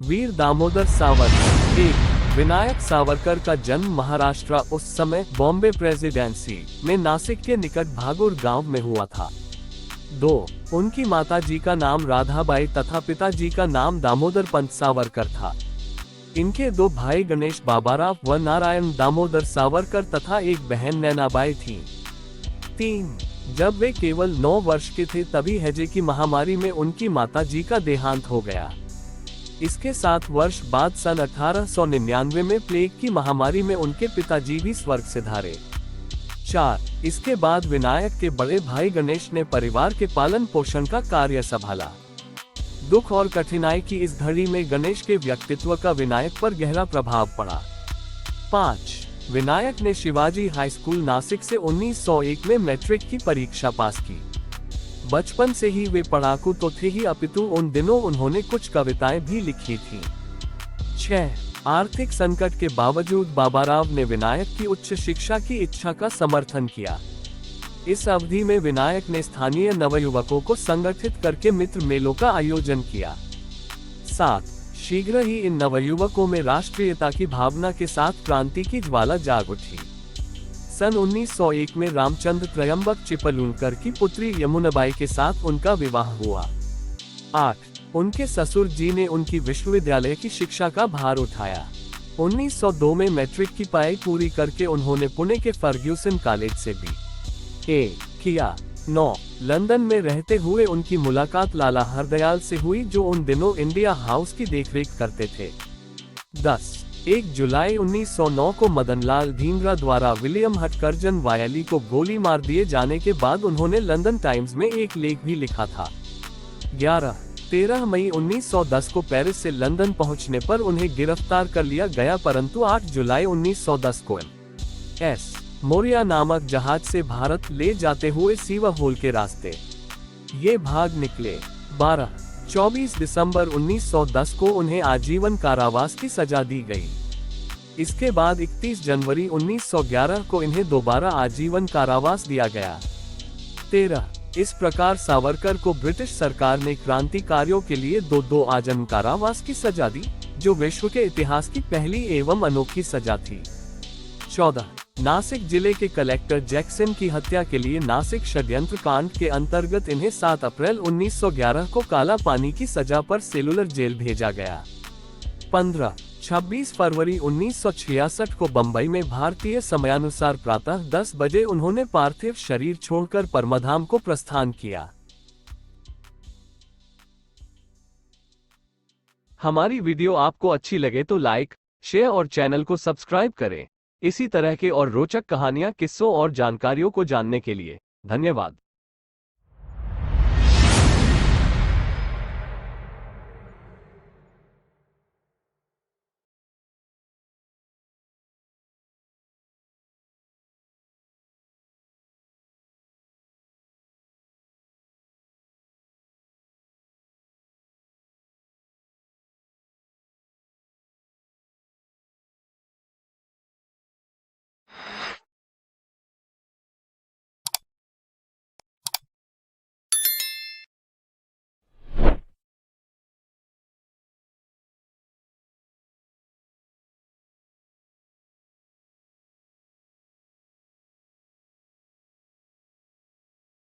वीर दामोदर सावरकर। एक, विनायक सावरकर का जन्म महाराष्ट्र, उस समय बॉम्बे प्रेसिडेंसी में नासिक के निकट भागुर गांव में हुआ था। 2, उनकी माताजी का नाम राधाबाई तथा पिताजी का नाम दामोदर पंत सावरकर था। इनके 2 भाई गणेश बाबाराव व नारायण दामोदर सावरकर तथा एक बहन नैनाबाई थी। 3, जब वे केवल 9 वर्ष के थे तभी हैजे की महामारी में उनकी माताजी का देहांत हो गया। इसके 7 वर्ष बाद सन 1899 में प्लेग की महामारी में उनके पिताजी भी स्वर्ग सिधारे। 4, इसके बाद विनायक के बड़े भाई गणेश ने परिवार के पालन पोषण का कार्य संभाला। दुख और कठिनाई की इस घड़ी में गणेश के व्यक्तित्व का विनायक पर गहरा प्रभाव पड़ा। 5, विनायक ने शिवाजी हाई स्कूल नासिक से 1901 में मैट्रिक की परीक्षा पास की। बचपन से ही वे पढ़ाकू तो थे ही, अपितु उन दिनों उन्होंने कुछ कविताएं भी लिखी थीं। 6, आर्थिक संकट के बावजूद बाबाराव ने विनायक की उच्च शिक्षा की इच्छा का समर्थन किया। इस अवधि में विनायक ने स्थानीय नवयुवकों को संगठित करके मित्र मेलों का आयोजन किया। 7, शीघ्र ही इन नवयुवकों में राष्ट्रीयता की भावना के साथ क्रांति की ज्वाला जाग उठी। सन 1901 में रामचंद्र त्रयंबक चिपलूणकर की पुत्री यमुनाबाई के साथ उनका विवाह हुआ। 8, उनके ससुर जी ने उनकी विश्वविद्यालय की शिक्षा का भार उठाया। 1902 में मैट्रिक की पढ़ाई पूरी करके उन्होंने पुणे के फर्ग्यूसन कॉलेज से BA किया। 9, लंदन में रहते हुए उनकी मुलाकात लाला हरदयाल से हुई, जो उन दिनों इंडिया हाउस की देखरेख करते थे। 10, 1 जुलाई 1909 को मदनलाल ढींगरा द्वारा विलियम हटकरजन वायली को गोली मार दिए जाने के बाद उन्होंने लंदन टाइम्स में एक लेख भी लिखा था। 11, 13 मई 1910 को पेरिस से लंदन पहुंचने पर उन्हें गिरफ्तार कर लिया गया, परंतु 8 जुलाई 1910 को MS मोरिया नामक जहाज से भारत ले जाते हुए सीवा होल के रास्ते ये भाग निकले। 12, 24 दिसंबर 1910 को उन्हें आजीवन कारावास की सजा दी गई। इसके बाद 31 जनवरी 1911 को इन्हें दोबारा आजीवन कारावास दिया गया। 13, इस प्रकार सावरकर को ब्रिटिश सरकार ने क्रांतिकारियों के लिए 2 आजीवन कारावास की सजा दी, जो विश्व के इतिहास की पहली एवं अनोखी सजा थी। 14, नासिक जिले के कलेक्टर जैक्सन की हत्या के लिए नासिक षड्यंत्र कांड के अंतर्गत इन्हें 7 अप्रैल 1911 को काला पानी की सजा पर सेलुलर जेल भेजा गया। 15, 26 फरवरी 1966 को बंबई में भारतीय समयानुसार प्रातः 10 बजे उन्होंने पार्थिव शरीर छोड़कर परमधाम को प्रस्थान किया। हमारी वीडियो आपको अच्छी लगे तो लाइक, शेयर और चैनल को सब्सक्राइब करें। इसी तरह के और रोचक कहानियां, किस्सों और जानकारियों को जानने के लिए धन्यवाद।